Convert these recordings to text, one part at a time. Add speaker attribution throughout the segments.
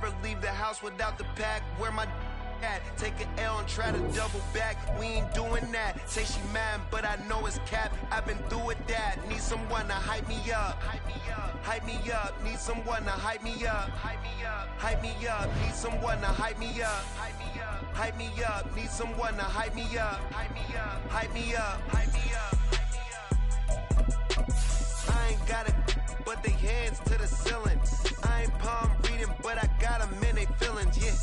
Speaker 1: Never leave the house without the pack. Where my at? Take an L and try to double back. We ain't doing that. Say she mad, but I know it's cap. I've been through with that. Need someone to hype me up. Hype me up. Hype me up. Need someone to hype me up. Hype me up. Hype me up. Need someone to hype me up. Hype me up. Hype me up. Need someone to hype me up. Hype me up. Hype me up. Hype me up. I ain't got it, but they hands to the ceiling. I ain't palm reading, but I got them in they feelings. Yeah.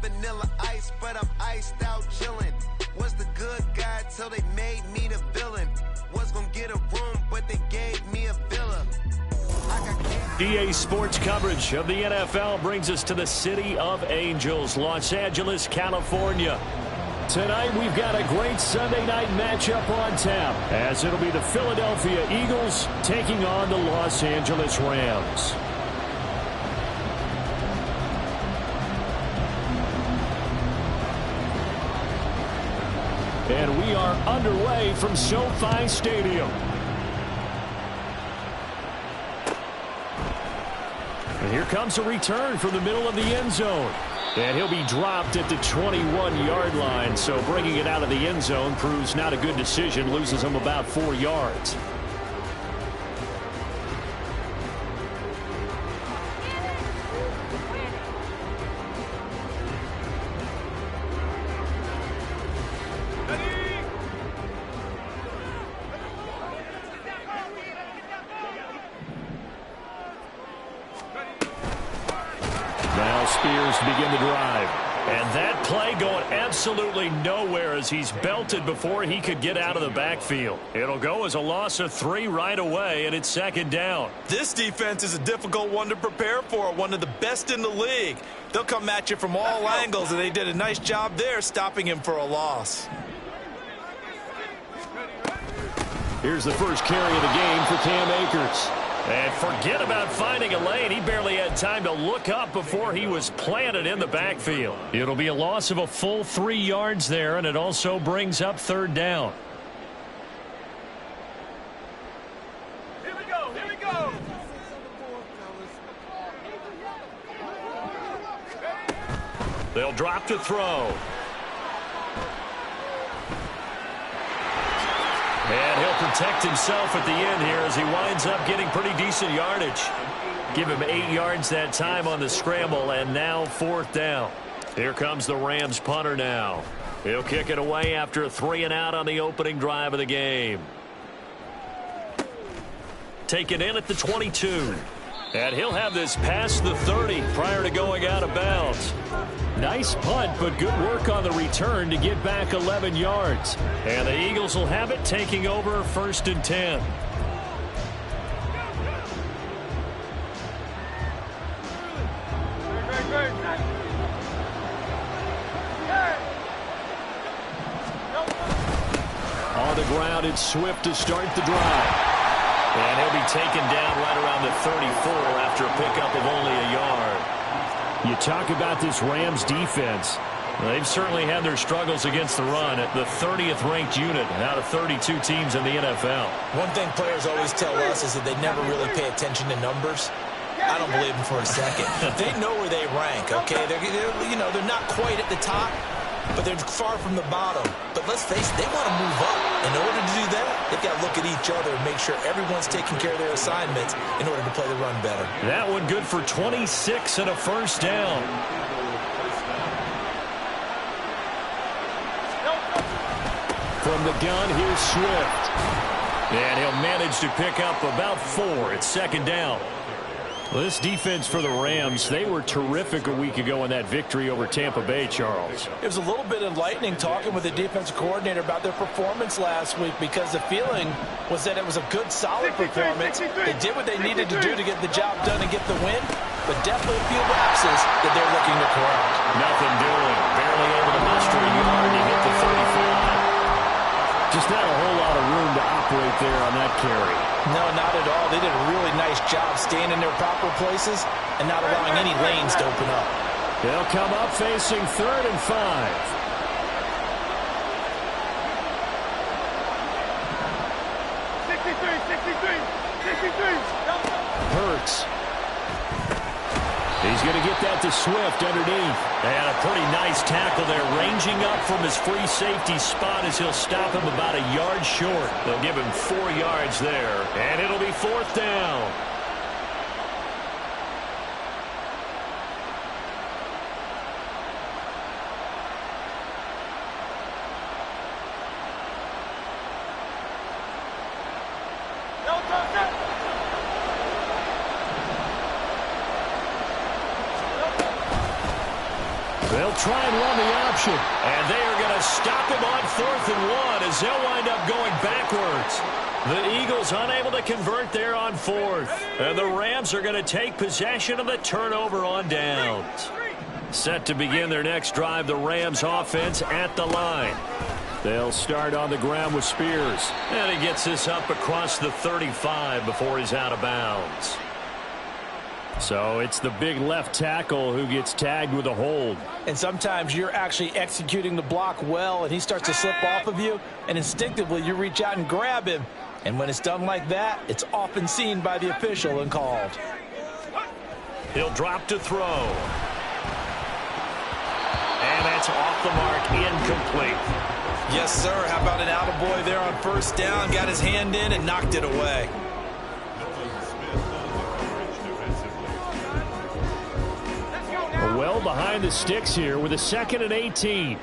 Speaker 1: Vanilla ice, but I'm iced out chillin'. Was the good guy till they made me the villain. Was gonna get a room, but they gave me a villa.
Speaker 2: EA Sports coverage of the NFL brings us to the City of Angels, Los Angeles, California. Tonight we've got a great Sunday night matchup on tap, as it'll be the Philadelphia Eagles taking on the Los Angeles Rams. And we are underway from SoFi Stadium. And here comes a return from the middle of the end zone. And he'll be dropped at the 21-yard line. So bringing it out of the end zone proves not a good decision. Loses him about 4 yards. To begin the drive. And that play going absolutely nowhere as he's belted before he could get out of the backfield. It'll go as a loss of 3 right away, and it's second down.
Speaker 3: This defense is a difficult one to prepare for, one of the best in the league. They'll come at you from all angles, and they did a nice job there stopping him for a loss.
Speaker 2: Here's the first carry of the game for Cam Akers. And forget about finding a lane. He barely had time to look up before he was planted in the backfield. It'll be a loss of a full 3 yards there, and it also brings up third down.
Speaker 4: Here we go, here we go.
Speaker 2: They'll drop to throw. And he'll protect himself at the end here as he winds up getting pretty decent yardage. Give him 8 yards that time on the scramble, and now fourth down. Here comes the Rams punter now. He'll kick it away after a 3 and out on the opening drive of the game. Taken in at the 22. And he'll have this past the 30 prior to going out of bounds. Nice punt, but good work on the return to get back 11 yards. And the Eagles will have it, taking over first and 10. On the ground, it's Swift to start the drive. And he'll be taken down right around the 34 after a pickup of only a yard. You talk about this Rams defense. They've certainly had their struggles against the run at the 30th ranked unit out of 32 teams in the NFL.
Speaker 3: One thing players always tell us is that they never really pay attention to numbers. I don't believe them for a second. They know where they rank, okay? They're not quite at the top, but they're far from the bottom. But let's face it, they want to move up. In order to do that, they've got to look at each other and make sure everyone's taking care of their assignments in order to play the run better.
Speaker 2: That one good for 26 and a first down. From the gun, here's Swift. And he'll manage to pick up about 4 at second down. Well, this defense for the Rams, they were terrific a week ago in that victory over Tampa Bay, Charles.
Speaker 5: It was a little bit enlightening talking with the defensive coordinator about their performance last week, because the feeling was that it was a good, solid performance. They did what they needed to do to get the job done and get the win, but definitely a few lapses that they're looking to correct.
Speaker 2: Nothing doing. Barely able to muster a yard to hit the 35. Just not a whole lot of room to operate there on that carry.
Speaker 5: No, not at all. They did a really nice job staying in their proper places and not allowing any lanes to open up.
Speaker 2: They'll come up facing 3rd and 5. Hurts. He's going to get that to Swift underneath. And a pretty nice tackle there, ranging up from his free safety spot as he'll stop him about a yard short. They'll give him 4 yards there, and it'll be 4th down. They'll try and run the option. And they are going to stop him on 4th and 1 as they'll wind up going backwards. The Eagles unable to convert there on 4th. And the Rams are going to take possession of the turnover on downs. Set to begin their next drive, the Rams offense at the line. They'll start on the ground with Spears. And he gets this up across the 35 before he's out of bounds. So it's the big left tackle who gets tagged with a hold.
Speaker 5: And sometimes you're actually executing the block well, and he starts to slip off of you, and instinctively you reach out and grab him. And when it's done like that, it's often seen by the official and called.
Speaker 2: He'll drop to throw. And that's off the mark, incomplete.
Speaker 3: Yes, sir. How about an attaboy there on 1st down? Got his hand in and knocked it away.
Speaker 2: Well behind the sticks here with a 2nd and 18.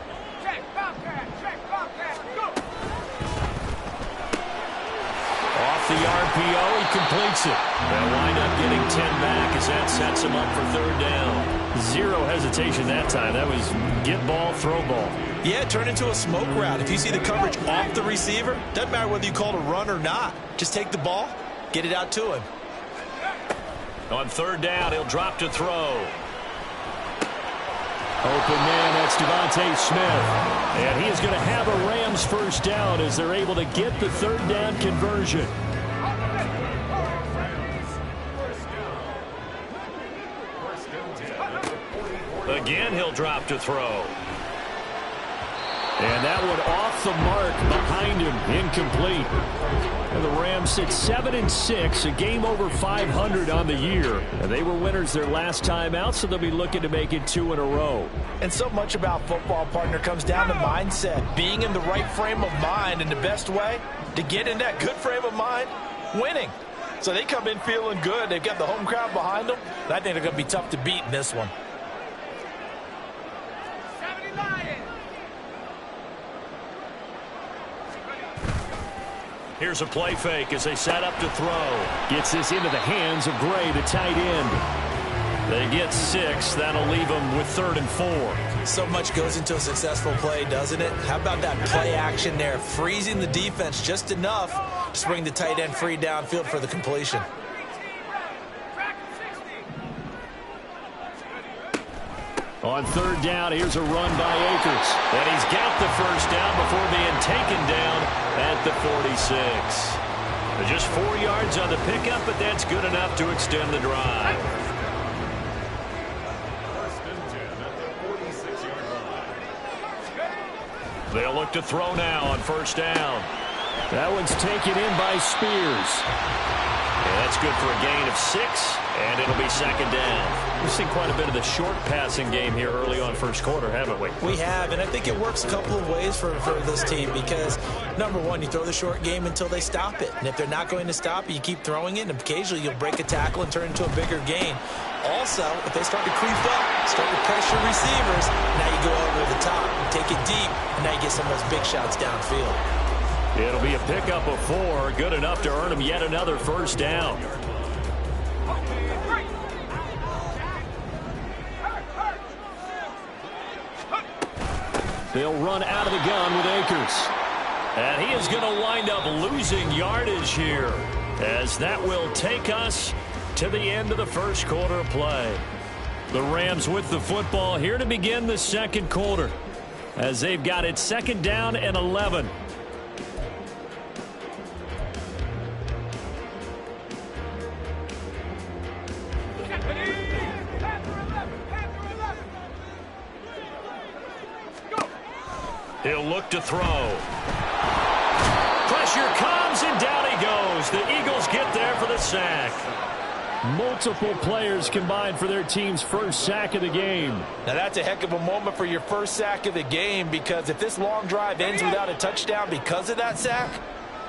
Speaker 2: Off the RPO, he completes it. They'll wind up getting 10 back as that sets him up for 3rd down. 0 hesitation that time. That was get ball, throw ball.
Speaker 3: Yeah, turn into a smoke route. If you see the coverage off the receiver, doesn't matter whether you call it a run or not. Just take the ball, get it out to him.
Speaker 2: On 3rd down, he'll drop to throw. Open man, that's Devontae Smith. And he is going to have a Rams 1st down as they're able to get the 3rd down conversion. Again, he'll drop to throw. And that one off the mark behind him, incomplete. And the Rams sit 7-6, a game over 500 on the year. And they were winners their last time out, so they'll be looking to make it 2 in a row.
Speaker 5: And so much about football, partner, comes down to mindset. Being in the right frame of mind, and the best way to get in that good frame of mind, winning. So they come in feeling good. They've got the home crowd behind them. And I think they're going to be tough to beat in this one.
Speaker 2: Here's a play fake as they set up to throw. Gets this into the hands of Gray, the tight end. They get 6. That'll leave them with 3rd and 4.
Speaker 3: So much goes into a successful play, doesn't it? How about that play action there? Freezing the defense just enough to bring the tight end free downfield for the completion.
Speaker 2: On 3rd down, here's a run by Akers. And he's got the 1st down before being taken down at the 46. Just 4 yards on the pickup, but that's good enough to extend the drive. They'll look to throw now on 1st down. That one's taken in by Spears. And that's good for a gain of 6, and it'll be 2nd down. We've seen quite a bit of the short passing game here early on 1st quarter, haven't we?
Speaker 3: We have, and I think it works a couple of ways for this team because, number one, you throw the short game until they stop it. And if they're not going to stop it, you keep throwing it, and occasionally you'll break a tackle and turn it into a bigger gain. Also, if they start to creep up, start to pressure receivers, now you go over the top, you take it deep, and now you get some of those big shots downfield.
Speaker 2: It'll be a pickup of 4, good enough to earn them yet another 1st down. They'll run out of the gun with Akers. And he is going to wind up losing yardage here, as that will take us to the end of the 1st quarter of play. The Rams with the football here to begin the 2nd quarter, as they've got it 2nd down and 11. He'll look to throw. pressure comes, and down he goes. The Eagles get there for the sack. Multiple players combined for their team's first sack of the game.
Speaker 5: Now that's a heck of a moment for your first sack of the game, because if this long drive ends without a touchdown because of that sack,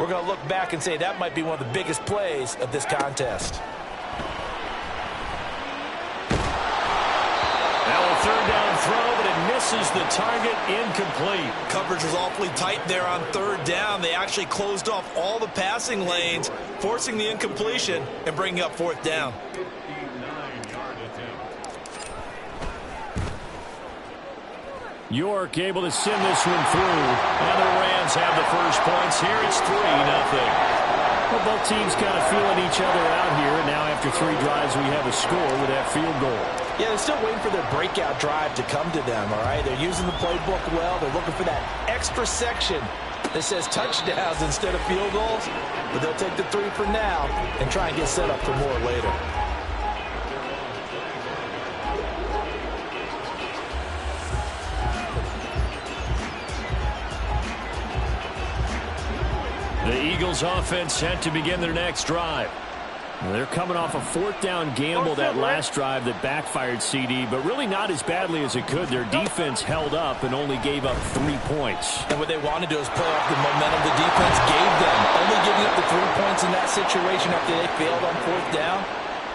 Speaker 5: we're going to look back and say that might be one of the biggest plays of this contest.
Speaker 2: Now a third down throw, but it misses the target, incomplete.
Speaker 3: Coverage was awfully tight there on third down. They actually closed off all the passing lanes, forcing the incompletion and bringing up fourth down.
Speaker 2: York able to send this one through. And the Rams have the first points here. It's 3-0. Well, both teams kind of feeling each other out here. And now after 3 drives, we have a score with that field goal.
Speaker 5: Yeah, they're still waiting for their breakout drive to come to them, all right? They're using the playbook well. They're looking for that extra section that says touchdowns instead of field goals. But they'll take the 3 for now and try and get set up for more later.
Speaker 2: The Eagles offense set to begin their next drive. They're coming off a fourth down gamble that last drive that backfired, CD, but really not as badly as it could. Their defense held up and only gave up 3 points.
Speaker 5: And what they want to do is play off the momentum the defense gave them. Only giving up the 3 points in that situation after they failed on fourth down.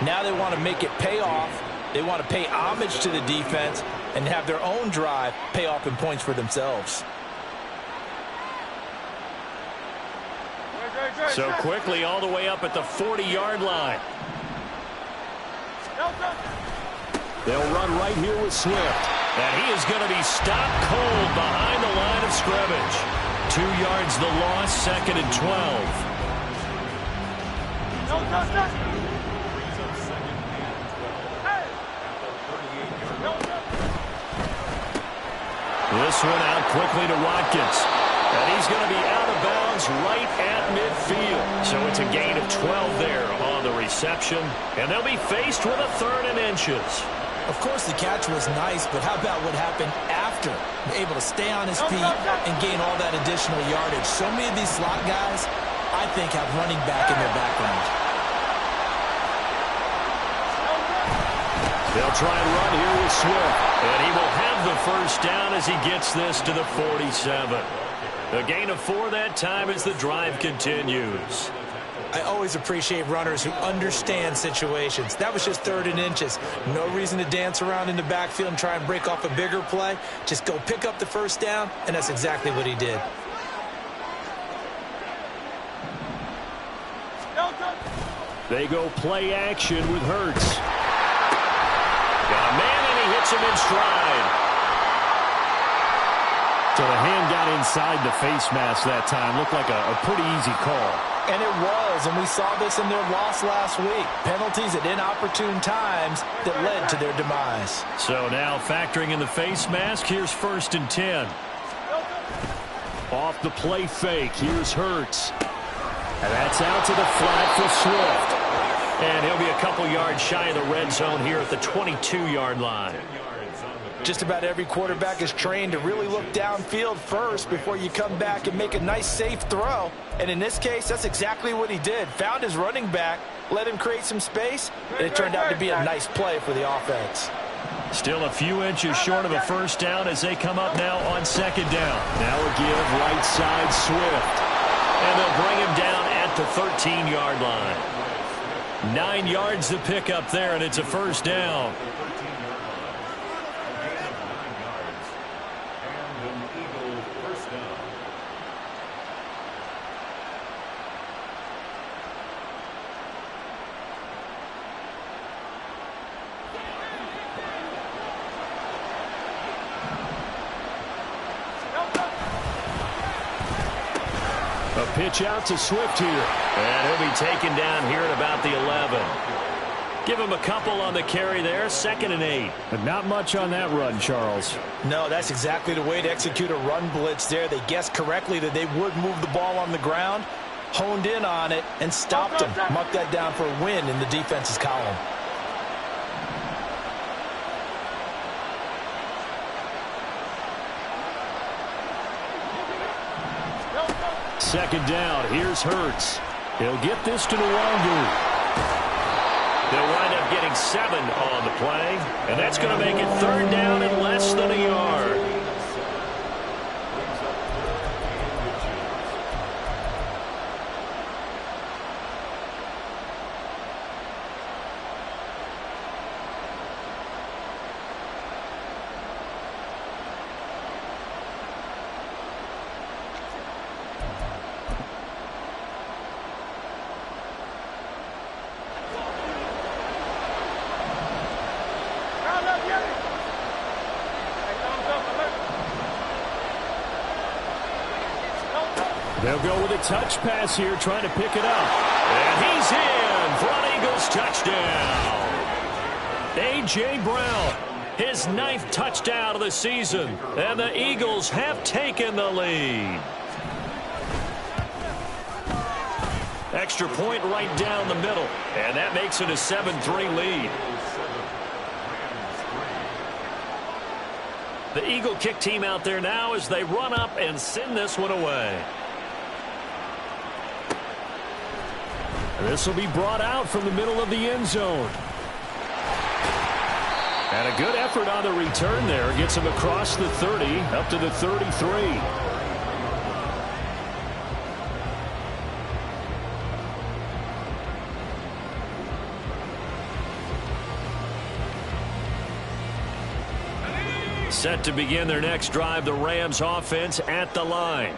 Speaker 5: Now they want to make it pay off. They want to pay homage to the defense and have their own drive pay off in points for themselves.
Speaker 2: So quickly all the way up at the 40-yard line. They'll run right here with Swift. And he is going to be stopped cold behind the line of scrimmage. 2 yards the loss, 2nd and 12. This one out quickly to Watkins. And he's going to be out of bounds right at midfield. So it's a gain of 12 there on the reception. And they'll be faced with a 3rd and inches.
Speaker 3: Of course, the catch was nice, but how about what happened after? Able to stay on his feet and gain all that additional yardage. So many of these slot guys, I think, have running back in their background.
Speaker 2: They'll try and run here with Swift. And he will have the first down as he gets this to the 47. A gain of 4 that time as the drive continues.
Speaker 3: I always appreciate runners who understand situations. That was just 3rd and inches. No reason to dance around in the backfield and try and break off a bigger play. Just go pick up the first down, and that's exactly what he did.
Speaker 2: They go play action with Hurts. Got a man, and he hits him in stride. So the hand got inside the face mask that time. Looked like a pretty easy call.
Speaker 5: And it was, and we saw this in their loss last week. Penalties at inopportune times that led to their demise.
Speaker 2: So now factoring in the face mask, here's 1st and 10. Off the play fake, here's Hurts. And that's out to the flat for Swift. And he'll be a couple yards shy of the red zone here at the 22-yard line.
Speaker 5: Just about every quarterback is trained to really look downfield first before you come back and make a nice, safe throw. And in this case, that's exactly what he did. Found his running back, let him create some space, and it turned out to be a nice play for the offense.
Speaker 2: Still a few inches short of a first down as they come up now on 2nd down. Now a give right side Swift. And they'll bring him down at the 13-yard line. 9 yards to pick up there, and it's a first down. A pitch out to Swift here. And he'll be taken down here at about the 11. Give him a couple on the carry there. 2nd and 8.
Speaker 6: But not much on that run, Charles.
Speaker 5: No, that's exactly the way to execute a run blitz there. They guessed correctly that they would move the ball on the ground, honed in on it, and stopped him. Marked that down for a win in the defense's column.
Speaker 2: Second down. Here's Hurts. He'll get this to Nwangu. They'll wind up getting 7 on the play, and that's going to make it third down and less than a yard. They'll go with a touch pass here, trying to pick it up. And he's in for an Eagles touchdown. A.J. Brown, his 9th touchdown of the season. And the Eagles have taken the lead. Extra point right down the middle. And that makes it a 7-3 lead. The Eagle kick team out there now as they run up and send this one away. This will be brought out from the middle of the end zone. And a good effort on the return there. Gets him across the 30, up to the 33. Set to begin their next drive, the Rams offense at the line.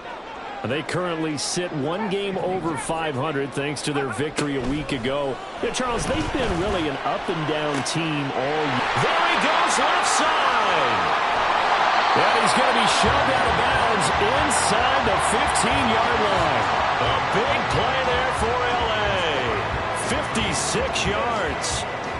Speaker 2: They currently sit 1 game over 500 thanks to their victory a week ago. Yeah, Charles, they've been really an up-and-down team all year. There he goes, left side. And he's going to be shoved out of bounds inside the 15-yard line. A big play there for L.A. 56 yards.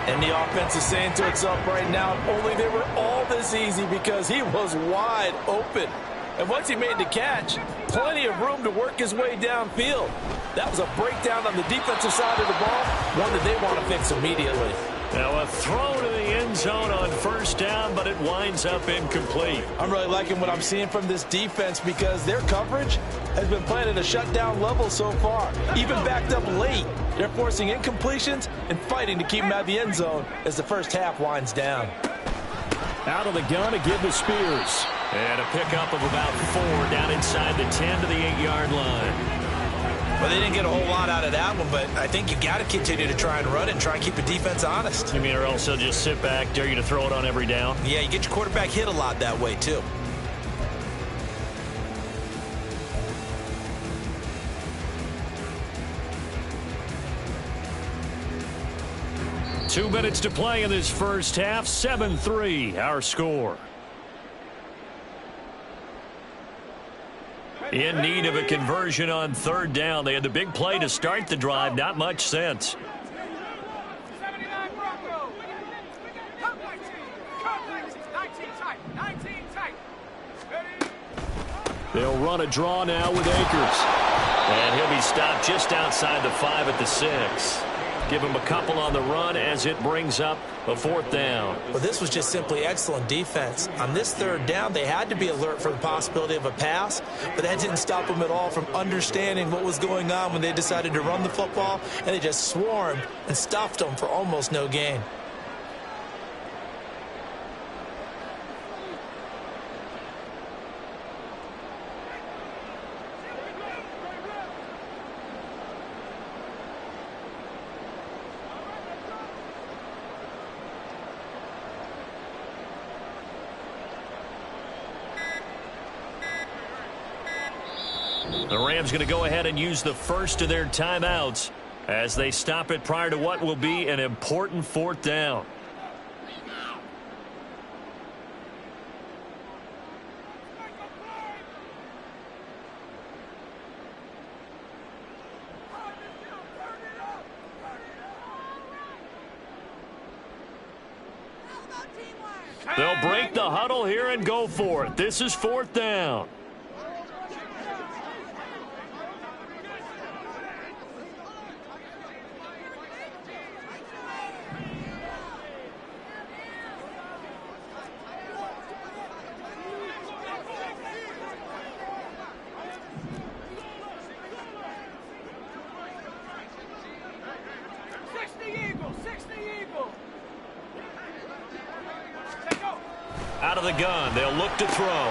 Speaker 5: And the offense is saying to itself right now, only they were all this easy because he was wide open. And once he made the catch, plenty of room to work his way downfield. That was a breakdown on the defensive side of the ball, one that they want to fix immediately.
Speaker 2: Now a throw to the end zone on first down, but it winds up incomplete.
Speaker 5: I'm really liking what I'm seeing from this defense because their coverage has been playing at a shutdown level so far. Even backed up late, they're forcing incompletions and fighting to keep them out of the end zone as the first half winds down.
Speaker 2: Out of the gun to give to Spears. And a pickup of about 4 down inside the 10 to the 8-yard line.
Speaker 3: Well, they didn't get a whole lot out of that one, but I think you got to continue to try and run it and try and keep the defense honest.
Speaker 2: You mean or else they'll just sit back, dare you to throw it on every down?
Speaker 3: Yeah, you get your quarterback hit a lot that way, too.
Speaker 2: Two minutes to play in this first half. 7-3, our score. In need of a conversion on third down. They had the big play to start the drive. Not much sense. They'll run a draw now with Akers. And he'll be stopped just outside the 5 at the 6. Give him a couple on the run as it brings up a 4th down.
Speaker 3: Well, this was just simply excellent defense. On this third down, they had to be alert for the possibility of a pass, but that didn't stop them at all from understanding what was going on when they decided to run the football, and they just swarmed and stuffed them for almost no gain.
Speaker 2: The Rams going to go ahead and use the first of their timeouts as they stop it prior to what will be an important 4th down. They'll break the huddle here and go for it. This is 4th down. out of the gun. They'll look to throw.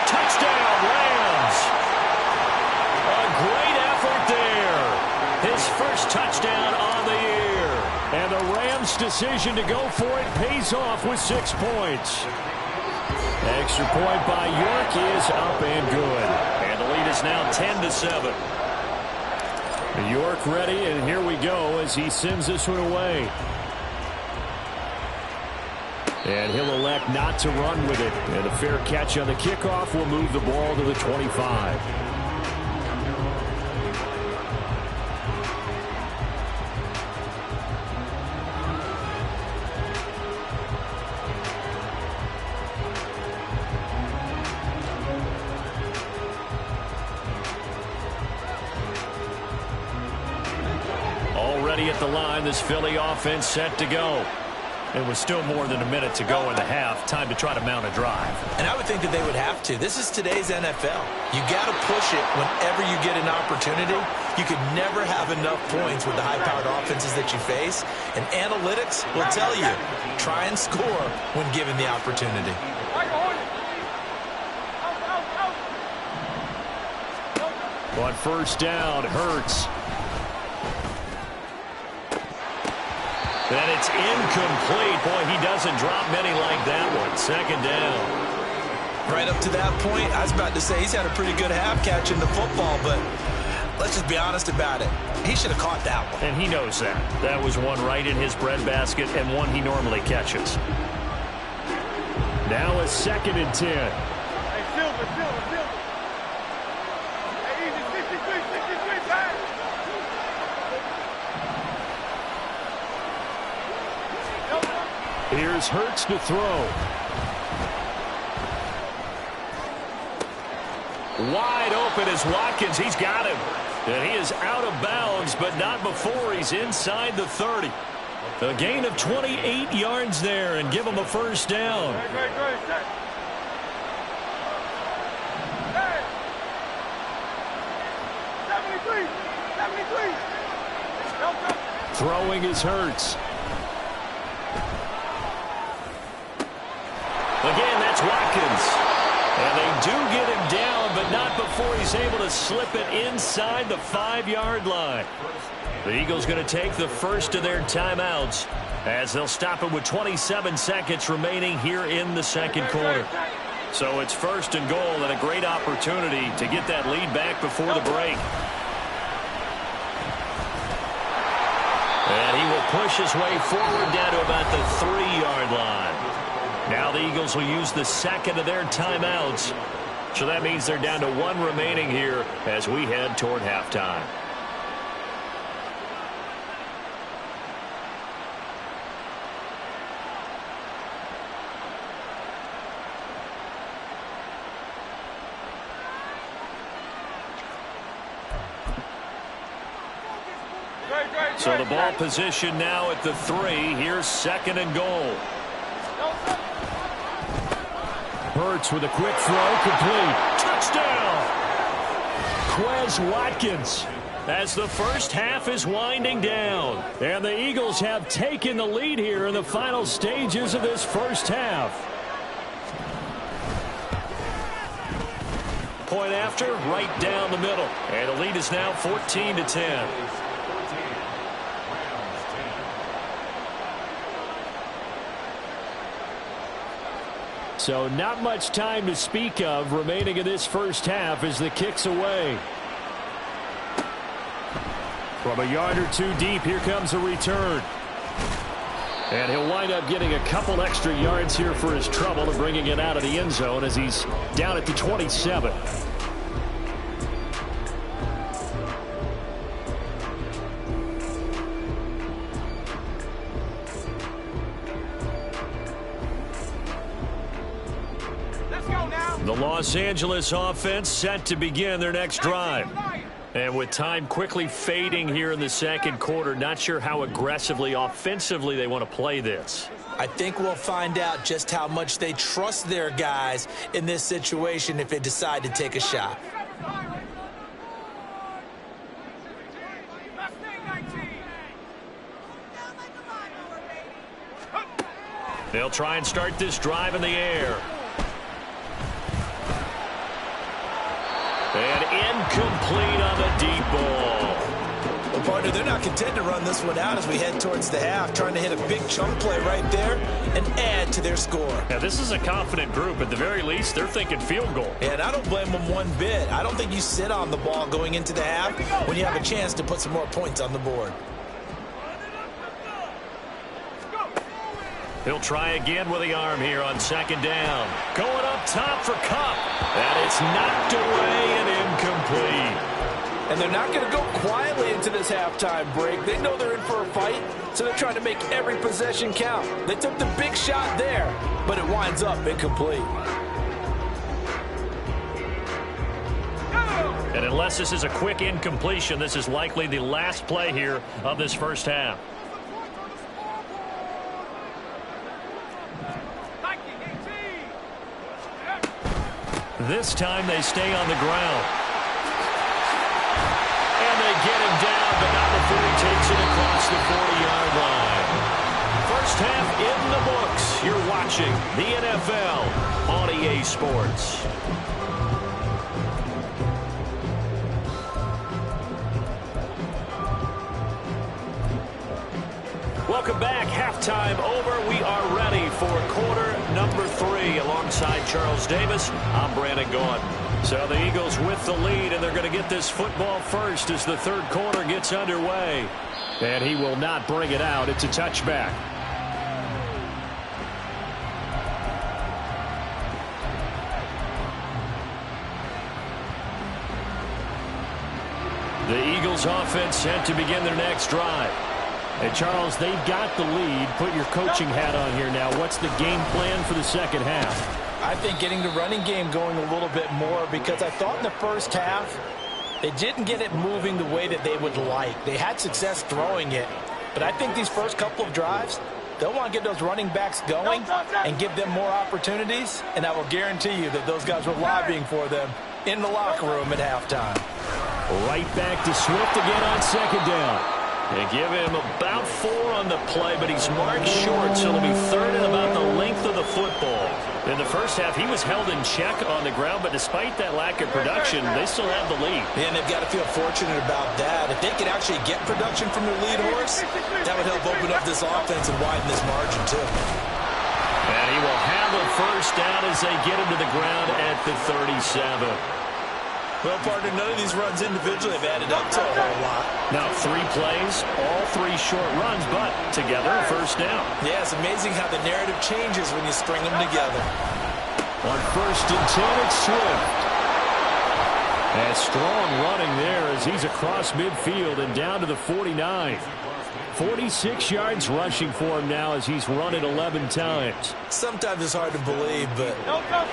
Speaker 2: Touchdown, Rams! A great effort there. His first touchdown on the year. And the Rams' decision to go for it pays off with 6 points. Extra point by York is up and good. And the lead is now 10-7. York ready, and here we go as he sends this one away. And he'll elect not to run with it. And a fair catch on the kickoff will move the ball to the 25. Already at the line, this Philly offense set to go. It was still more than a minute to go in the half. Time to try to mount a drive.
Speaker 3: And I would think that they would have to. This is today's NFL. You got to push it whenever you get an opportunity. You could never have enough points with the high-powered offenses that you face. And analytics will tell you, try and score when given the opportunity.
Speaker 2: On first down, Hurts. And it's incomplete. Boy, he doesn't drop many like that one. Second down.
Speaker 3: Right up to that point, I was about to say he's had a pretty good half catching the football, but let's just be honest about it. He should have caught that one.
Speaker 2: And he knows that. That was one right in his breadbasket and one he normally catches. Now a 2nd and 10.
Speaker 4: Hey, Silver. Hey, easy, 63, pass.
Speaker 2: Here's Hurts to throw. Wide open is Watkins. He's got him. And he is out of bounds, but not before he's inside the 30. A gain of 28 yards there and give him a first down.
Speaker 4: Great. Hey. 73.
Speaker 2: Throwing is Hurts. Again, that's Watkins. And they do get him down, but not before he's able to slip it inside the 5-yard line. The Eagles going to take the first of their timeouts as they'll stop it with 27 seconds remaining here in the second quarter. So it's first and goal and a great opportunity to get that lead back before the break. And he will push his way forward down to about the 3-yard line. Now the Eagles will use the second of their timeouts. So that means they're down to 1 remaining here as we head toward halftime. So the ball position now at the 3. Here's 2nd and goal. Hurts with a quick throw, complete. Touchdown! Quez Watkins as the first half is winding down. And the Eagles have taken the lead here in the final stages of this first half. Point after, right down the middle. And the lead is now 14-10. So not much time to speak of remaining in this first half as the kick's away. From a yard or 2 deep, here comes a return. And he'll wind up getting a couple extra yards here for his trouble and bringing it out of the end zone as he's down at the 27. The Los Angeles offense set to begin their next drive. And with time quickly fading here in the second quarter, not sure how aggressively, offensively they want to play this.
Speaker 3: I think we'll find out just how much they trust their guys in this situation if they decide to take a shot.
Speaker 2: They'll try and start this drive in the air.
Speaker 3: not content to run this one out as we head towards the half, trying to hit a big chunk play right there and add to their score.
Speaker 2: Yeah, this is a confident group. At the very least, they're thinking field goal.
Speaker 3: And I don't blame them one bit. I don't think you sit on the ball going into the half when you have a chance to put some more points on the board.
Speaker 2: He'll try again with the arm here on second down. Going up top for Kupp. And it's knocked away and incomplete.
Speaker 5: And they're not going to go quietly into this halftime break. They know they're in for a fight, so they're trying to make every possession count. They took the big shot there, but it winds up incomplete.
Speaker 2: And unless this is a quick incompletion, this is likely the last play here of this first half. This time they stay on the ground. And they get him down, but not before he takes it across the 40-yard line. First half in the books. You're watching the NFL on EA Sports. Welcome back. Halftime over. We are ready for quarter number 3 alongside Charles Davis. I'm Brandon Gaudin. So the Eagles with the lead, and they're going to get this football first as the third quarter gets underway.
Speaker 6: And he will not bring it out. It's a touchback.
Speaker 2: The Eagles offense set to begin their next drive.
Speaker 6: Hey, Charles, they've got the lead. Put your coaching hat on here now. What's the game plan for the second half?
Speaker 5: I think getting the running game going a little bit more, because I thought in the first half they didn't get it moving the way that they would like. They had success throwing it, but I think these first couple of drives, they'll want to get those running backs going and give them more opportunities, and I will guarantee you that those guys were lobbying for them in the locker room at halftime.
Speaker 6: Right back to Swift again on second down.
Speaker 2: They give him about 4 on the play, but he's marked short, so it'll be third and about the length of the football. In the first half, he was held in check on the ground, but despite that lack of production, they still have the lead.
Speaker 3: And they've got to feel fortunate about that. If they could actually get production from their lead horse, that would help open up this offense and widen this margin, too.
Speaker 2: And he will have a first down as they get him to the ground at the 37.
Speaker 3: Well, partner, none of these runs individually have added up to a whole lot.
Speaker 2: Now 3 plays, all 3 short runs, but together a first down.
Speaker 3: Yeah, it's amazing how the narrative changes when you string them together.
Speaker 6: On first and 10, it's Swift. And strong running there as he's across midfield and down to the 49. 46 yards rushing for him now as he's run it 11 times.
Speaker 3: Sometimes it's hard to believe, but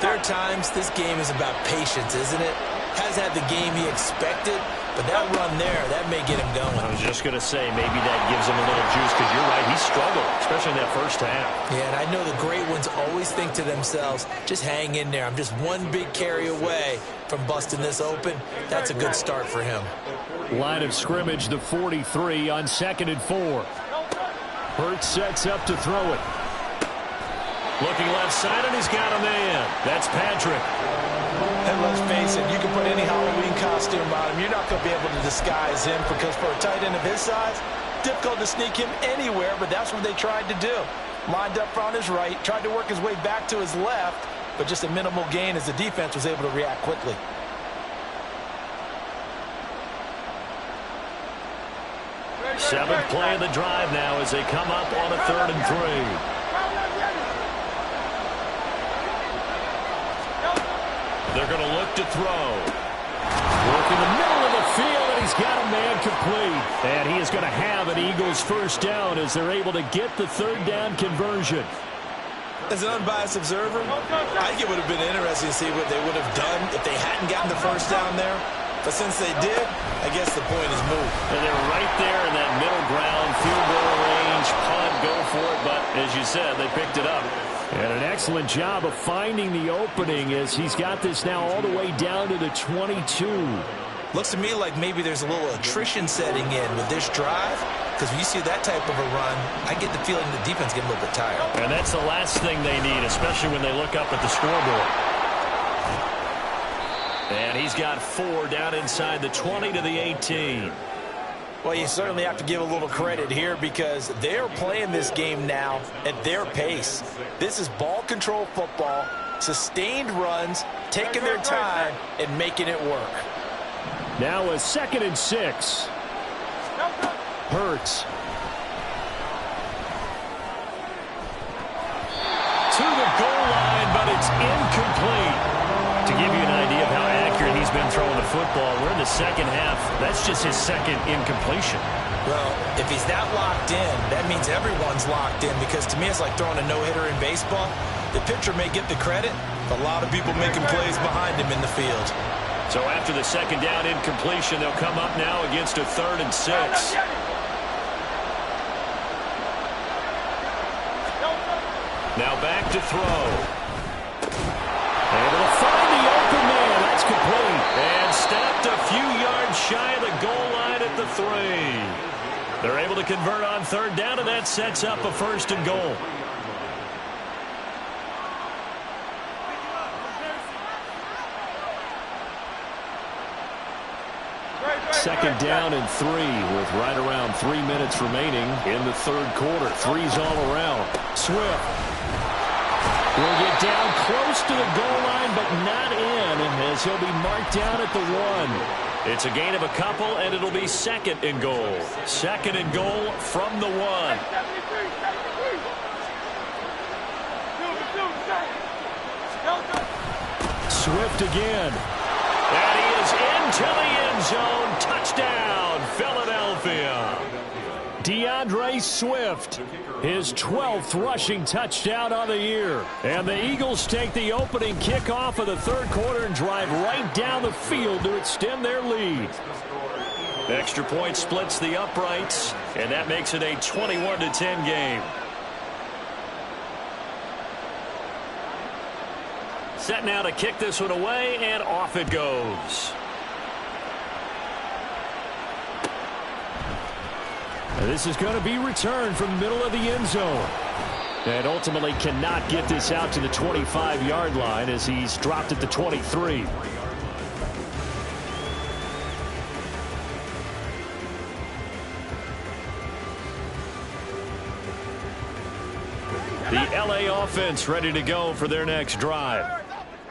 Speaker 3: there are times this game is about patience, isn't it? Has had the game he expected, but that run there, that may get him going.
Speaker 2: I was just going to say, maybe that gives him a little juice, because you're right, he struggled, especially in that first half.
Speaker 3: Yeah, and I know the great ones always think to themselves, just hang in there. I'm just one big carry away from busting this open. That's a good start for him.
Speaker 6: Line of scrimmage, the 43 on second and 4. Hurts sets up to throw it.
Speaker 2: Looking left side, and he's got a man. That's Patrick.
Speaker 5: And let's face it, you can put any Halloween costume on him. You're not going to be able to disguise him, because for a tight end of his size, difficult to sneak him anywhere, but that's what they tried to do. Lined up on his right, tried to work his way back to his left, but just a minimal gain as the defense was able to react quickly.
Speaker 2: Seventh play of the drive now as they come up on a 3rd and 3. They're going to look to throw.
Speaker 6: Work in the middle of the field, and he's got a man complete. And he is going to have an Eagles first down as they're able to get the 3rd down conversion.
Speaker 3: As an unbiased observer, I think it would have been interesting to see what they would have done if they hadn't gotten the first down there. But since they did, I guess the point is moved.
Speaker 2: And they're right there in that middle ground, field goal range, punt, go for it. But as you said, they picked it up.
Speaker 6: And an excellent job of finding the opening as he's got this now all the way down to the 22.
Speaker 3: Looks to me like maybe there's a little attrition setting in with this drive, because when you see that type of a run, I get the feeling the defense getting a little bit tired.
Speaker 2: And that's the last thing they need, especially when they look up at the scoreboard. And he's got 4 down inside the 20 to the 18.
Speaker 5: Well, you certainly have to give a little credit here because they're playing this game now at their pace. This is ball control football, sustained runs, taking their time, and making it work.
Speaker 6: Now a 2nd and 6. Hurts. To the goal line, but it's incomplete. To give you an idea of how accurate he's been throwing the football, we're in the second half. That's just his 2nd incompletion.
Speaker 3: Well, if he's that locked in, that means everyone's locked in because to me it's like throwing a no-hitter in baseball. The pitcher may get the credit, but a lot of people making plays behind him in the field.
Speaker 2: So after the 2nd down incompletion, they'll come up now against a 3rd and 6. Now back to throw. Able to find the open man. That's complete. And stopped a few yards shy of the goal line at the 3. They're able to convert on 3rd down, and that sets up a 1st and goal.
Speaker 6: Second down and 3 with right around 3 minutes remaining in the 3rd quarter. 3's all around. Swift will get down close to the goal line, but not in, as he'll be marked down at the 1.
Speaker 2: It's a gain of a couple, and it'll be 2nd and goal. 2nd and goal from the 1.
Speaker 6: Swift again.
Speaker 2: And he is into the end zone. Touchdown, Philadelphia.
Speaker 6: DeAndre Swift, his 12th rushing touchdown on the year. And the Eagles take the opening kickoff of the 3rd quarter and drive right down the field to extend their lead.
Speaker 2: Extra point splits the uprights, and that makes it a 21-10 game. Set now to kick this one away, and off it goes.
Speaker 6: And this is going to be returned from the middle of the end zone. And ultimately cannot get this out to the 25-yard line as he's dropped at the 23.
Speaker 2: The LA offense ready to go for their next drive.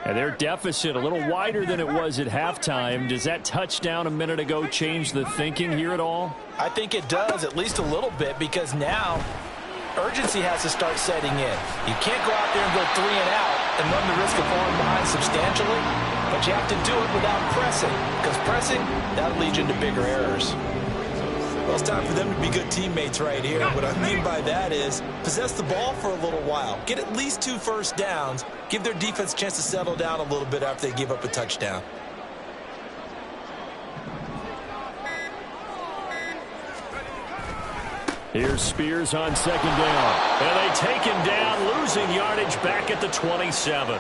Speaker 6: And their deficit a little wider than it was at halftime. Does that touchdown a minute ago change the thinking here at all?
Speaker 5: I think it does, at least a little bit, because now urgency has to start setting in. You can't go out there and go 3 and out and run the risk of falling behind substantially, but you have to do it without pressing, because pressing, that'll lead you into bigger errors.
Speaker 3: Well, it's time for them to be good teammates right here. What I mean by that is possess the ball for a little while. Get at least 2 first downs. Give their defense a chance to settle down a little bit after they give up a touchdown.
Speaker 6: Here's Spears on 2nd down.
Speaker 2: And they take him down, losing yardage back at the 27.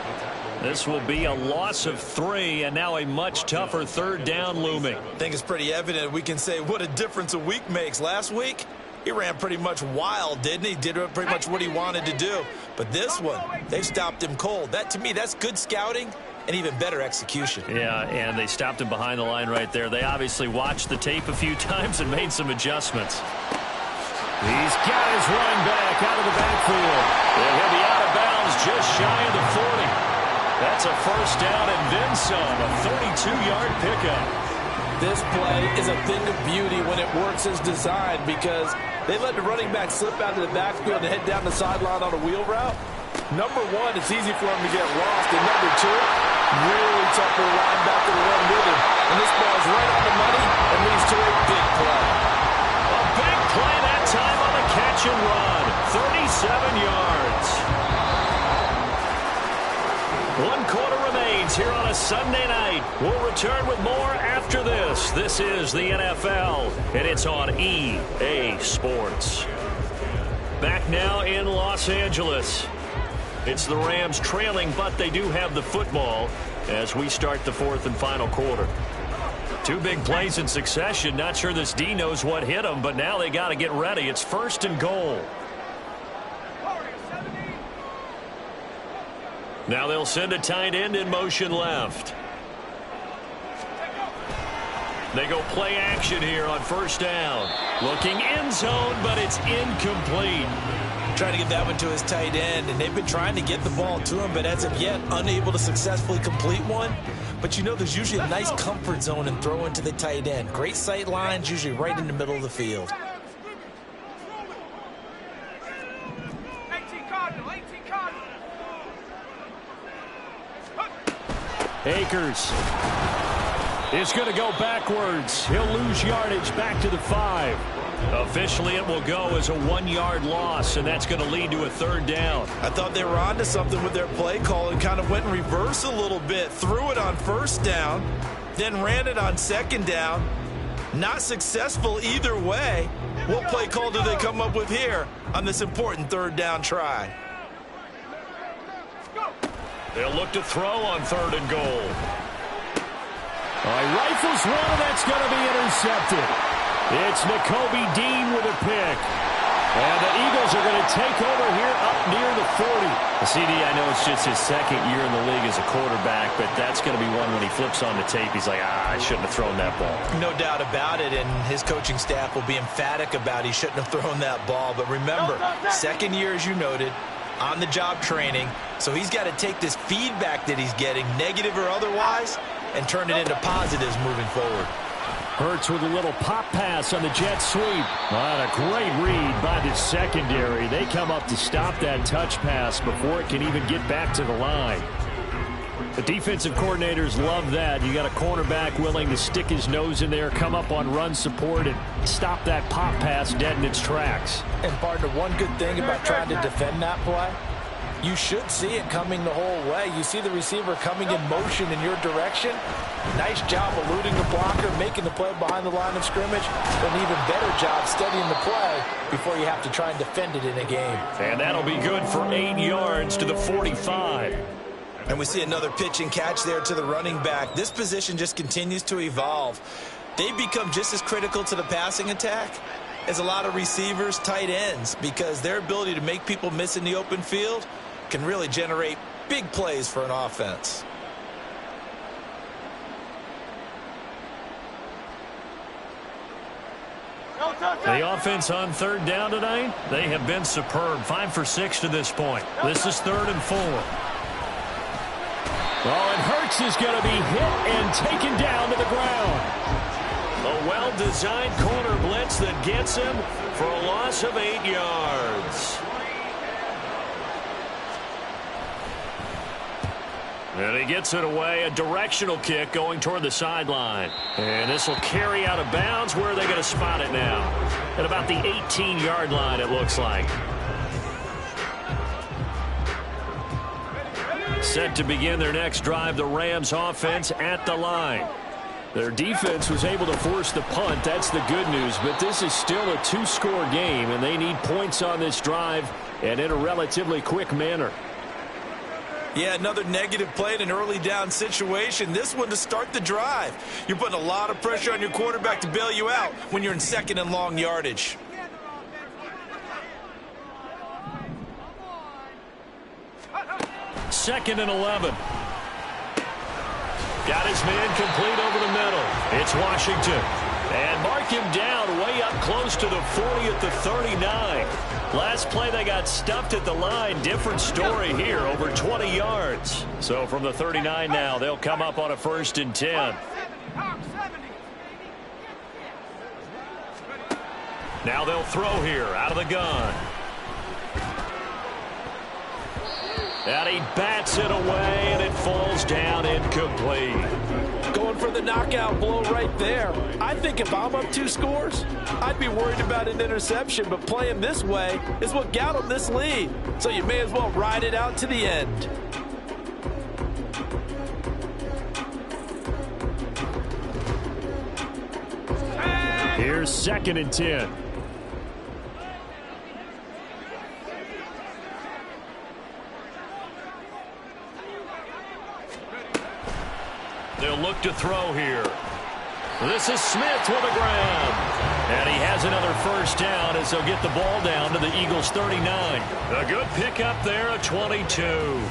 Speaker 2: This will be a loss of 3, and now a much tougher 3rd down looming.
Speaker 3: I think it's pretty evident we can say what a difference a week makes. Last week, he ran pretty much wild, didn't he? Did pretty much what he wanted to do. But this one, they've stopped him cold. That, to me, that's good scouting and even better execution.
Speaker 2: Yeah, and they stopped him behind the line right there. They obviously watched the tape a few times and made some adjustments.
Speaker 6: He's got his run back out of the backfield.
Speaker 2: And he'll be out of bounds just shy of the 40. That's a 1st down and then some, a 32-yard pickup.
Speaker 5: This play is a thing of beauty when it works as designed because they let the running back slip out of the backfield and head down the sideline on a wheel route. Number 1, it's easy for him to get lost. And number 2, really tough for the linebacker to run with him. And this ball is right on the money and leads to a big play.
Speaker 2: A big play that time on the catch and run. 37 yards. 1 quarter remains here on a Sunday night. We'll return with more after this. This is the NFL, and it's on EA Sports. Back now in Los Angeles. It's the Rams trailing, but they do have the football as we start the 4th and final quarter. 2 big plays in succession. Not sure this D knows what hit him, but now they got to get ready. It's 1st and goal. Now they'll send a tight end in motion left. They go play action here on first down. Looking end zone, but it's incomplete.
Speaker 5: Trying to get that one to his tight end, and they've been trying to get the ball to him, but as of yet, unable to successfully complete one. But you know there's usually a nice comfort zone in throwing to the tight end. Great sight lines, usually right in the middle of the field.
Speaker 4: 18 cardinals, 18 cardinals.
Speaker 2: Akers is going to go backwards. He'll lose yardage back to the 5. Officially, it will go as a 1-yard loss, and that's going to lead to a third down.
Speaker 5: I thought they were onto something with their play call and kind of went in reverse a little bit. Threw it on first down, then ran it on second down. Not successful either way. What play call do they come up with here on this important third down try?
Speaker 2: They'll look to throw on 3rd and goal. He rifles one, and that's going to be intercepted. It's Nakobe Dean with a pick. And the Eagles are going to take over here up near the 40. CD, I know it's just his second year in the league as a quarterback, but that's going to be one when he flips on the tape. He's like, I shouldn't have thrown that ball.
Speaker 5: No doubt about it, and his coaching staff will be emphatic about he shouldn't have thrown that ball. But remember, second year, as you noted, on-the-job training. So he's got to take this feedback that he's getting, negative or otherwise, and turn it into positives moving forward.
Speaker 2: Hurts with a little pop pass on the jet sweep. What a great read by the secondary. They come up to stop that touch pass before it can even get back to the line. The defensive coordinators love that. You got a cornerback willing to stick his nose in there, come up on run support, and stop that pop pass dead in its tracks.
Speaker 5: And partner, one good thing about trying to defend that play, you should see it coming the whole way. You see the receiver coming in motion in your direction. Nice job eluding the blocker, making the play behind the line of scrimmage. An even better job studying the play before you have to try and defend it in a game.
Speaker 2: And that'll be good for 8 yards to the 45.
Speaker 5: And we see another pitch and catch there to the running back. This position just continues to evolve. They become just as critical to the passing attack as a lot of receivers, tight ends, because their ability to make people miss in the open field can really generate big plays for an offense.
Speaker 2: The offense on 3rd down tonight, they have been superb. 5 for 6 to this point. This is 3rd and 4. Oh, and Hurts is going to be hit and taken down to the ground. A well-designed corner blitz that gets him for a loss of 8 yards. And he gets it away, a directional kick going toward the sideline. And this will carry out of bounds. Where are they going to spot it now? At about the 18-yard line, it looks like. Set to begin their next drive, the Rams offense at the line. Their defense was able to force the punt. That's the good news. But this is still a 2-score game, and they need points on this drive and in a relatively quick manner.
Speaker 5: Yeah, another negative play in an early down situation. This one to start the drive. You're putting a lot of pressure on your quarterback to bail you out when you're in 2nd and long yardage.
Speaker 2: Second and 11. Got his man complete over the middle. It's Washington. And mark him down way up close to the 40 at the 39. Last play they got stuffed at the line. Different story here, over 20 yards. So from the 39 now, they'll come up on a 1st and 10. Now they'll throw here out of the gun. And he bats it away, and it falls down incomplete.
Speaker 5: Going for the knockout blow right there. I think if I'm up 2 scores, I'd be worried about an interception, but playing this way is what got them this lead. So you may as well ride it out to the end.
Speaker 2: Here's 2nd and 10. They'll look to throw here. This is Smith with a grab. And he has another 1st down as they'll get the ball down to the Eagles' 39. A good pickup there, a 22.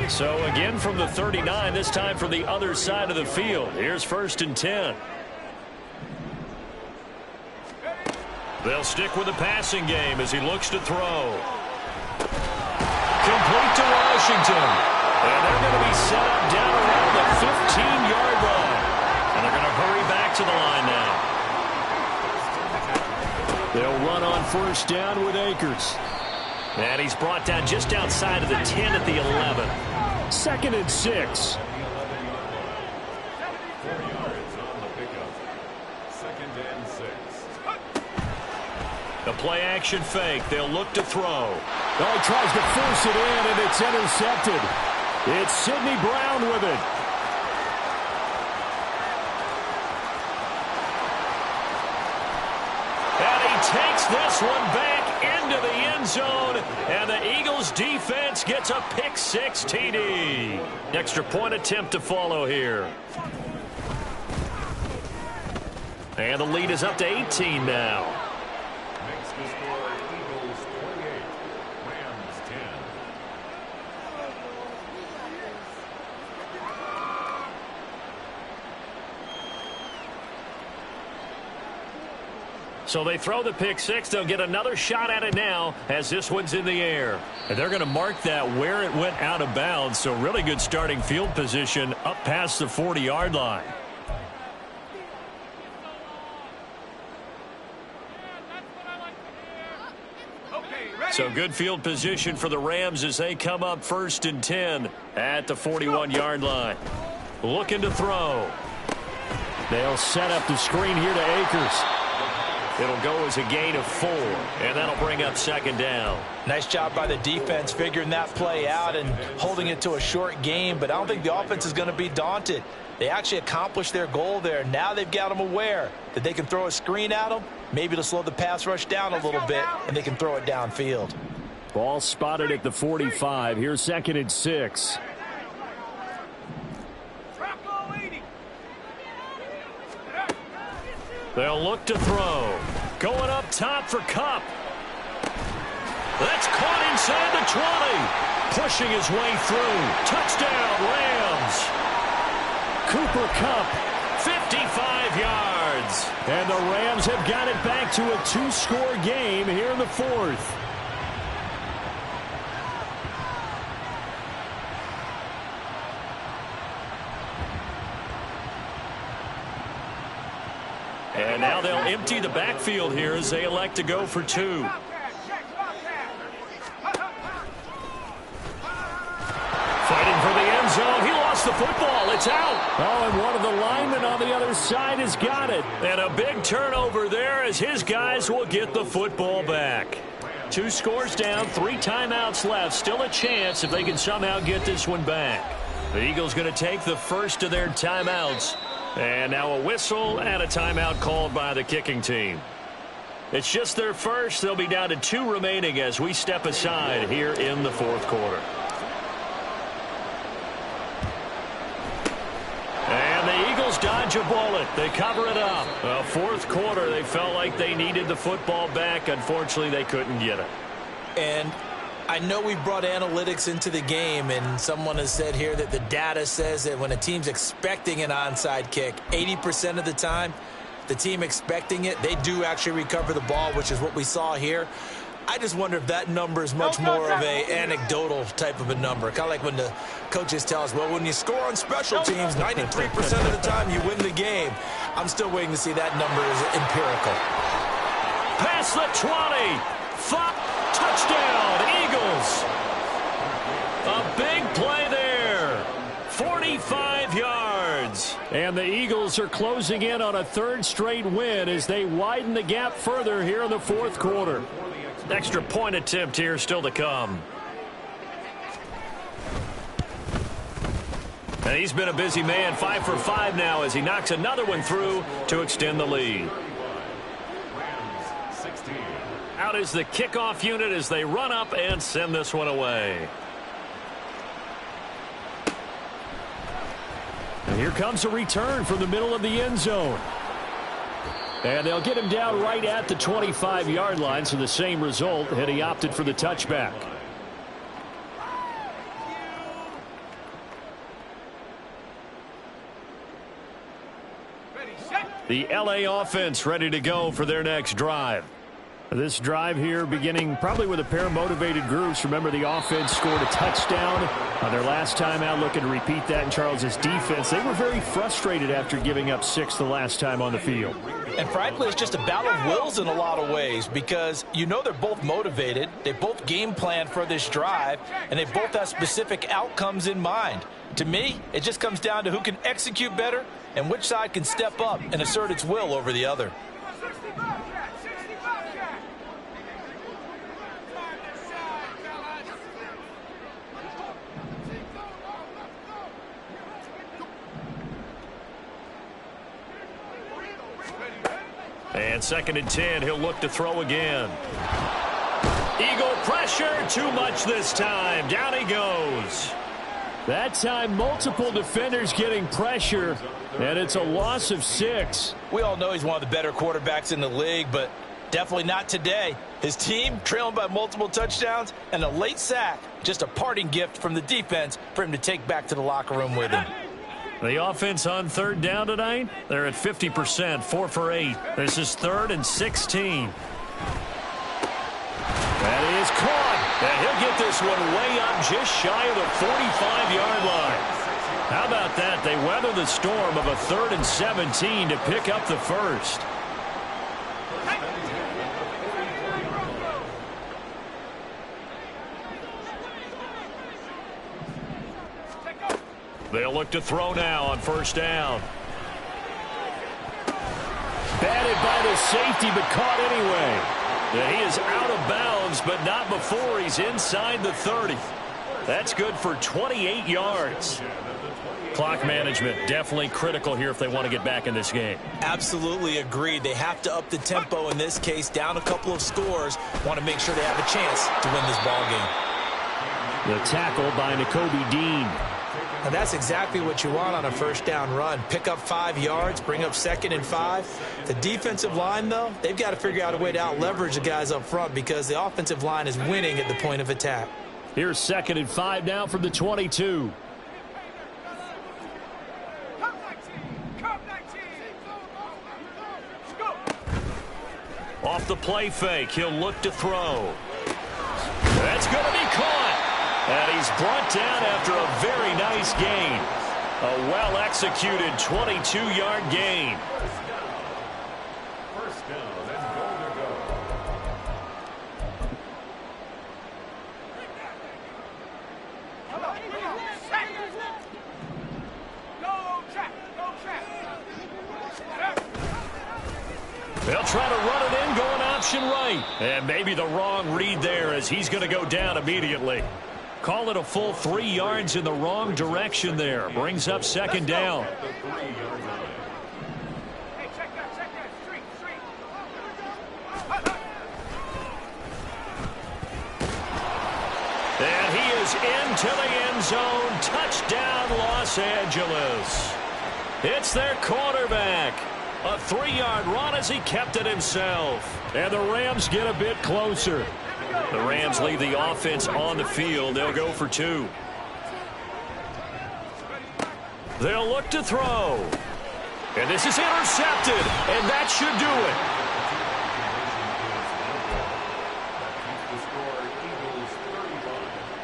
Speaker 2: So again from the 39, this time from the other side of the field. Here's 1st and 10. They'll stick with the passing game as he looks to throw. Complete to Washington. And they're going to be set up down around the 15-yard line. And they're going to hurry back to the line now.
Speaker 6: They'll run on 1st down with Akers.
Speaker 2: And he's brought down just outside of the 10 at the 11.
Speaker 6: 2nd and 6.
Speaker 2: The play-action fake. They'll look to throw.
Speaker 6: Oh, he tries to force it in, and it's intercepted. It's Sidney Brown with it.
Speaker 2: And he takes this one back into the end zone, and the Eagles defense gets a pick-6 TD. Extra point attempt to follow here. And the lead is up to 18 now. So they throw the pick-6. They'll get another shot at it now as this one's in the air. And they're going to mark that where it went out of bounds. So really good starting field position up past the 40-yard line. So good field position for the Rams as they come up 1st and 10 at the 41-yard line. Looking to throw.
Speaker 6: They'll set up the screen here to Akers.
Speaker 2: It'll go as a gain of 4, and that'll bring up 2nd down.
Speaker 5: Nice job by the defense figuring that play out and holding it to a short game, but I don't think the offense is going to be daunted. They actually accomplished their goal there. Now they've got them aware that they can throw a screen at them, maybe to slow the pass rush down a little bit, and they can throw it downfield.
Speaker 6: Ball spotted at the 45. Here's 2nd and 6.
Speaker 2: They'll look to throw. Going up top for Kupp. That's caught inside the 20. Pushing his way through. Touchdown, Rams.
Speaker 6: Cooper Kupp.
Speaker 2: 55 yards.
Speaker 6: And the Rams have got it back to a 2-score game here in the 4th.
Speaker 2: And now they'll empty the backfield here as they elect to go for 2. Fighting for the end zone. He lost the football. It's out.
Speaker 6: Oh, and one of the linemen on the other side has got it.
Speaker 2: And a big turnover there as his guys will get the football back. 2 scores down, 3 timeouts left. Still a chance if they can somehow get this one back. The Eagles going to take the first of their timeouts. And now a whistle and a timeout called by the kicking team. It's just their first. They'll be down to 2 remaining as we step aside here in the 4th quarter. And the Eagles dodge a bullet. They cover it up. 4th quarter, they felt like they needed the football back. Unfortunately, they couldn't get it.
Speaker 5: And I know we brought analytics into the game, and someone has said here that the data says that when a team's expecting an onside kick, 80% of the time, the team expecting it, they do actually recover the ball, which is what we saw here. I just wonder if that number is much more of a anecdotal type of a number. Kind of like when the coaches tell us, well, when you score on special teams, 93% of the time you win the game. I'm still waiting to see that number is empirical.
Speaker 2: Past the 20. Touchdown, Eagles. A big play there. 45 yards.
Speaker 6: And the Eagles are closing in on a 3rd straight win as they widen the gap further here in the 4th quarter.
Speaker 2: Extra point attempt here still to come. And he's been a busy man, 5 for 5 now as he knocks another one through to extend the lead. Out is the kickoff unit as they run up and send this one away.
Speaker 6: And here comes a return from the middle of the end zone. And they'll get him down right at the 25-yard line, so the same result had he opted for the touchback.
Speaker 2: The LA offense ready to go for their next drive. This drive here beginning probably with a pair of motivated groups. Remember, the offense scored a touchdown on their last time out, looking to repeat that in Charles' defense. They were very frustrated after giving up 6 the last time on the field.
Speaker 5: And frankly, it's just a battle of wills in a lot of ways because you know they're both motivated. They both game plan for this drive, and they both have specific outcomes in mind. To me, it just comes down to who can execute better and which side can step up and assert its will over the other.
Speaker 2: And 2nd and 10, he'll look to throw again. Eagle pressure, too much this time. Down he goes. That time, multiple defenders getting pressure, and it's a loss of 6.
Speaker 5: We all know he's one of the better quarterbacks in the league, but definitely not today. His team trailing by multiple touchdowns and a late sack. Just a parting gift from the defense for him to take back to the locker room with him.
Speaker 2: The offense on 3rd down tonight, they're at 50%, 4 for 8. This is 3rd and 16. That is caught, and he'll get this one way up just shy of the 45-yard line. How about that? They weather the storm of a 3rd and 17 to pick up the first. They'll look to throw now on 1st down. Batted by the safety, but caught anyway. And he is out of bounds, but not before he's inside the 30. That's good for 28 yards. Clock management definitely critical here if they want to get back in this game.
Speaker 3: Absolutely agreed. They have to up the tempo in this case, down a couple of scores. Want to make sure they have a chance to win this ball game.
Speaker 2: The tackle by Nakobe Dean.
Speaker 3: And that's exactly what you want on a 1st down run. Pick up 5 yards, bring up 2nd and 5. The defensive line, though, they've got to figure out a way to out-leverage the guys up front because the offensive line is winning at the point of attack.
Speaker 2: Here's 2nd and 5 now from the 22. Off the play fake, he'll look to throw. That's going to be caught. And he's brought down after a very nice gain. A well-executed 22-yard gain.
Speaker 6: First down and goal to go.
Speaker 2: They'll try to run it in, going option right. And maybe the wrong read there as he's going to go down immediately. Call it a full 3 yards in the wrong direction there. Brings up 2nd down. And he is into the end zone. Touchdown, Los Angeles. It's their quarterback. A 3-yard run as he kept it himself. And the Rams get a bit closer. The Rams leave the offense on the field. They'll go for 2. They'll look to throw. And this is intercepted. And that should do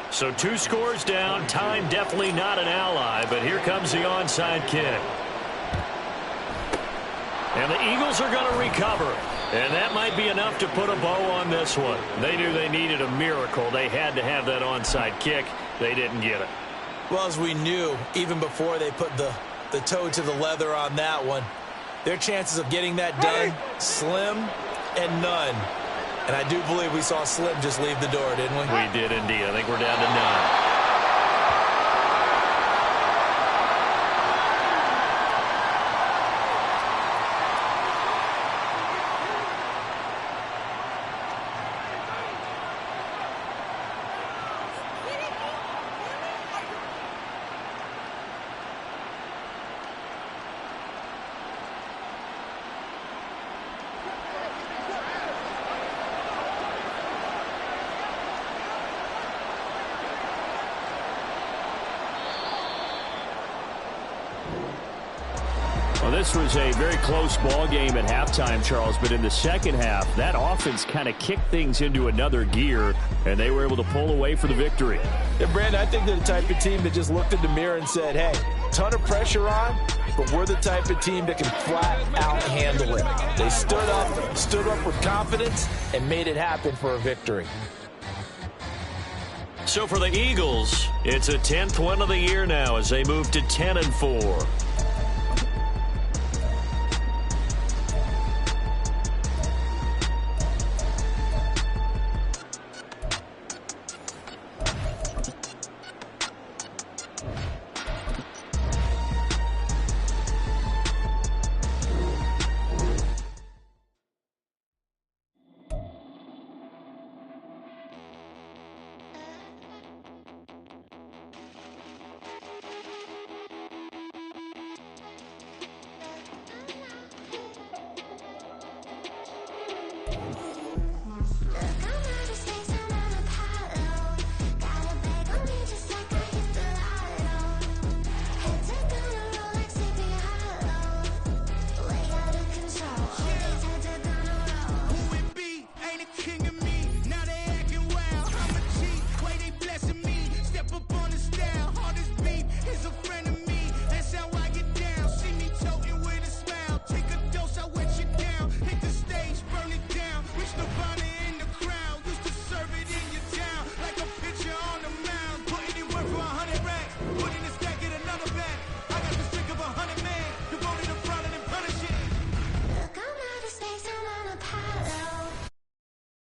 Speaker 2: it. So 2 scores down. Time definitely not an ally. But here comes the onside kick. And the Eagles are going to recover. And that might be enough to put a bow on this one. They knew they needed a miracle. They had to have that onside kick. They didn't get it.
Speaker 3: Well, as we knew, even before they put the toe to the leather on that one, their chances of getting that done, slim and none. And I do believe we saw Slim just leave the door, didn't we?
Speaker 2: We did indeed. I think we're down to none.
Speaker 6: this was a very close ball game at halftime, Charles, but in the second half, that offense kind of kicked things into another gear, and they were able to pull away for the victory.
Speaker 5: Yeah, Brandon, I think they're the type of team that just looked in the mirror and said, hey, ton of pressure on, but we're the type of team that can flat out handle it. They stood up with confidence, and made it happen for a victory.
Speaker 2: So for the Eagles, it's a 10th win of the year now as they move to 10-4.